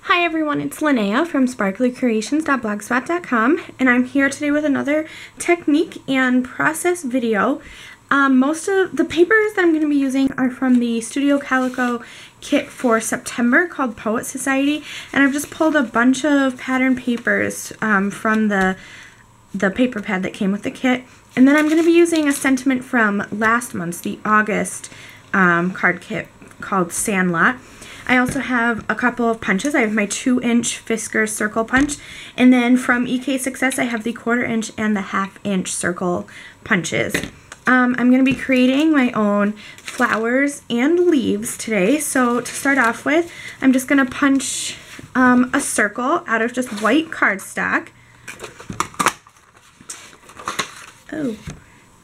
Hi everyone, it's Linnea from sparklycreations.blogspot.com, and I'm here today with another technique and process video. Most of the papers that I'm going to be using are from the Studio Calico kit for September called Poet Society, and I've just pulled a bunch of pattern papers from the paper pad that came with the kit. And then I'm going to be using a sentiment from last month's, the August card kit called Sandlot. I also have a couple of punches. I have my 2-inch Fiskars circle punch, and then from EK Success I have the 1/4 inch and the 1/2 inch circle punches. I'm going to be creating my own flowers and leaves today. So to start off with, I'm just going to punch a circle out of just white cardstock. Oh,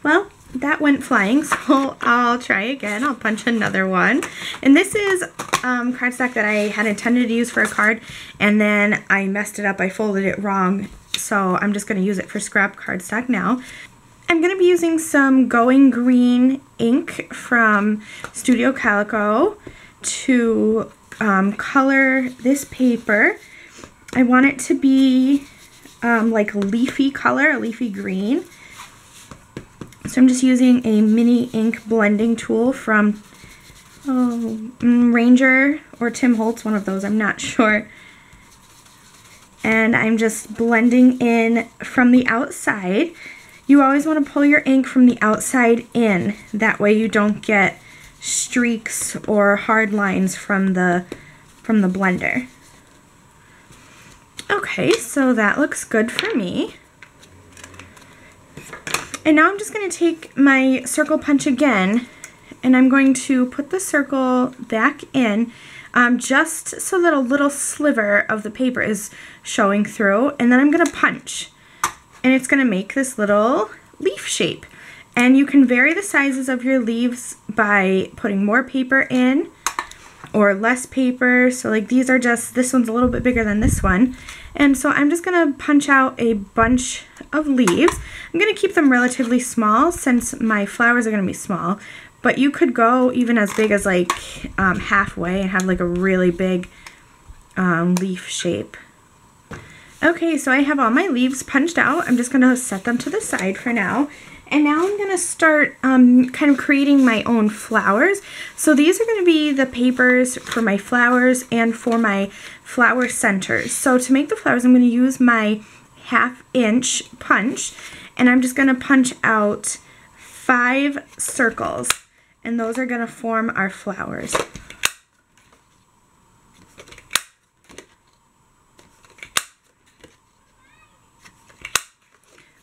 well, that went flying, so I'll try again. I'll punch another one. And this is cardstock that I had intended to use for a card, and then I messed it up. I folded it wrong, so I'm just going to use it for scrap cardstock now. I'm going to be using some Going Green ink from Studio Calico to color this paper. I want it to be like leafy color, a leafy green. So I'm just using a mini ink blending tool from Ranger or Tim Holtz, one of those, I'm not sure. And I'm just blending in from the outside. You always want to pull your ink from the outside in. That way you don't get streaks or hard lines from the blender. Okay, so that looks good for me. And now I'm just going to take my circle punch again, and I'm going to put the circle back in just so that a little sliver of the paper is showing through, and then I'm going to punch. And it's going to make this little leaf shape. And you can vary the sizes of your leaves by putting more paper in or less paper. So like these are just, this one's a little bit bigger than this one. And so I'm just going to punch out a bunch of leaves. I'm going to keep them relatively small since my flowers are going to be small. But you could go even as big as like halfway and have like a really big leaf shape. Okay, so I have all my leaves punched out. I'm just going to set them to the side for now. And now I'm going to start kind of creating my own flowers. So these are going to be the papers for my flowers and for my flower centers. So to make the flowers, I'm going to use my 1/2 inch punch, and I'm just going to punch out 5 circles, and those are going to form our flowers.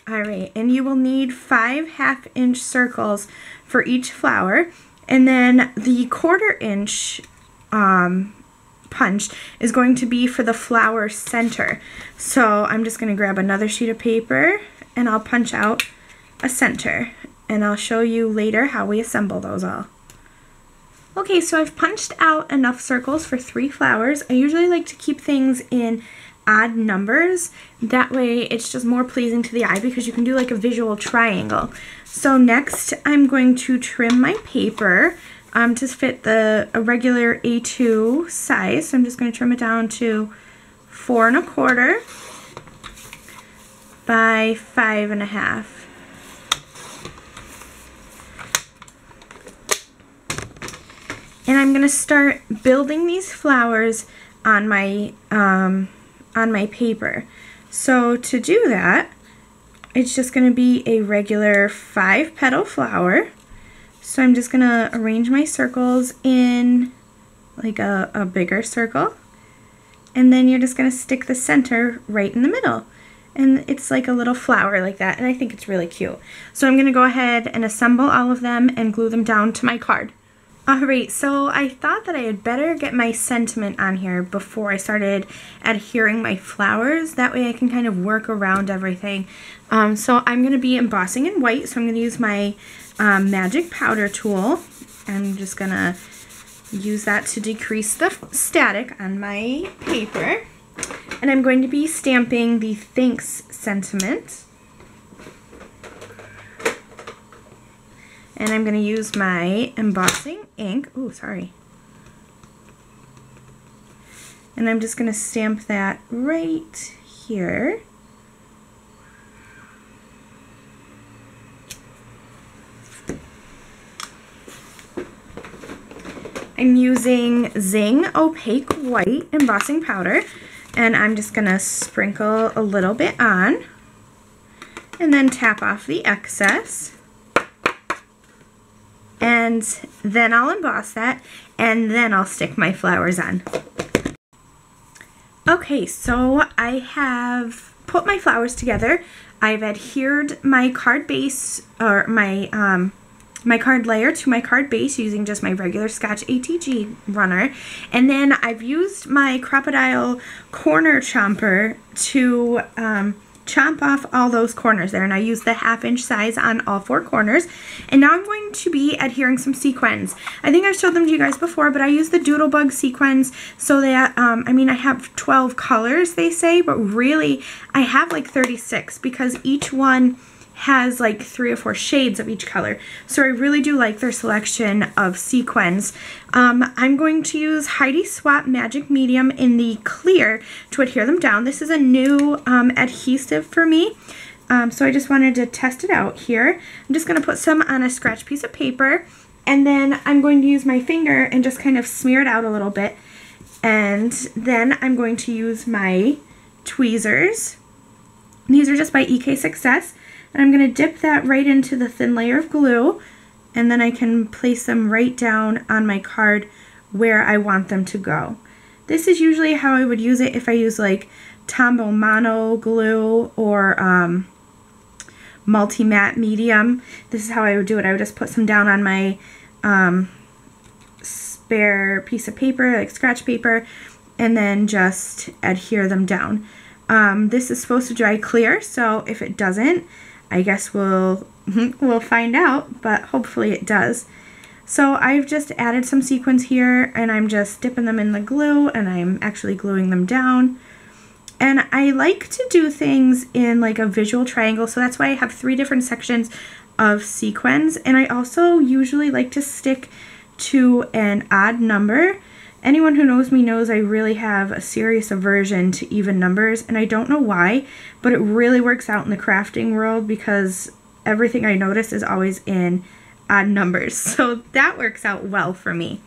Alright, and you will need 5 1/2 inch circles for each flower, and then the 1/4 inch punch is going to be for the flower center. So I'm just going to grab another sheet of paper and I'll punch out a center, and I'll show you later how we assemble those all. Okay, so I've punched out enough circles for 3 flowers. I usually like to keep things in odd numbers. That way it's just more pleasing to the eye because you can do like a visual triangle. So next I'm going to trim my paper to fit a regular A2 size. So I'm just going to trim it down to 4 1/4 by 5 1/2. And I'm going to start building these flowers on my paper. So to do that, it's just going to be a regular 5-petal flower. So I'm just going to arrange my circles in like a bigger circle, and then you're just going to stick the center right in the middle, and it's like a little flower like that, and I think it's really cute. So I'm going to go ahead and assemble all of them and glue them down to my card. Alright, so I thought that I had better get my sentiment on here before I started adhering my flowers. That way I can kind of work around everything. So I'm going to be embossing in white, so I'm going to use my magic powder tool. I'm just going to use that to decrease the static on my paper. And I'm going to be stamping the thanks sentiment. And I'm going to use my embossing ink. Ooh, sorry. And I'm just going to stamp that right here. I'm using Zing Opaque White embossing powder, and I'm just going to sprinkle a little bit on and then tap off the excess. And then I'll emboss that, and then I'll stick my flowers on. Okay, so I have put my flowers together. I've adhered my card base, or my card layer to my card base using just my regular Scotch ATG runner. And then I've used my Crop-A-Dile corner chomper to chomp off all those corners there. And I used the 1/2 inch size on all 4 corners. And now I'm going to be adhering some sequins. I think I've showed them to you guys before, but I use the Doodlebug sequins so that, I mean, I have 12 colors, they say, but really I have like 36 because each one has like 3 or 4 shades of each color. So I really do like their selection of sequins. I'm going to use Heidi Swapp Magic Medium in the clear to adhere them down. This is a new adhesive for me. So I just wanted to test it out here. I'm just going to put some on a scratch piece of paper, and then I'm going to use my finger and just kind of smear it out a little bit. And then I'm going to use my tweezers. These are just by EK Success. And I'm going to dip that right into the thin layer of glue, and then I can place them right down on my card where I want them to go. This is usually how I would use it if I use like Tombow Mono glue or Multi-Matte Medium. This is how I would do it. I would just put some down on my spare piece of paper, like scratch paper, and then just adhere them down. This is supposed to dry clear, so if it doesn't, I guess we'll find out, but hopefully it does. So I've just added some sequins here, and I'm just dipping them in the glue, and I'm actually gluing them down. And I like to do things in like a visual triangle, so that's why I have 3 different sections of sequins. And I also usually like to stick to an odd number. Anyone who knows me knows I really have a serious aversion to even numbers, and I don't know why, but it really works out in the crafting world because everything I notice is always in odd numbers. So that works out well for me.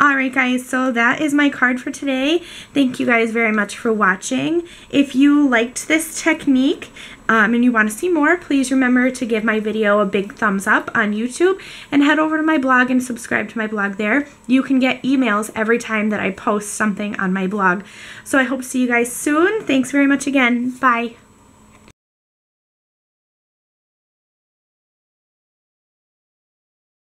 Alright guys, so that is my card for today. Thank you guys very much for watching. If you liked this technique and you want to see more, please remember to give my video a big thumbs up on YouTube and head over to my blog and subscribe to my blog there. You can get emails every time that I post something on my blog. So I hope to see you guys soon. Thanks very much again. Bye.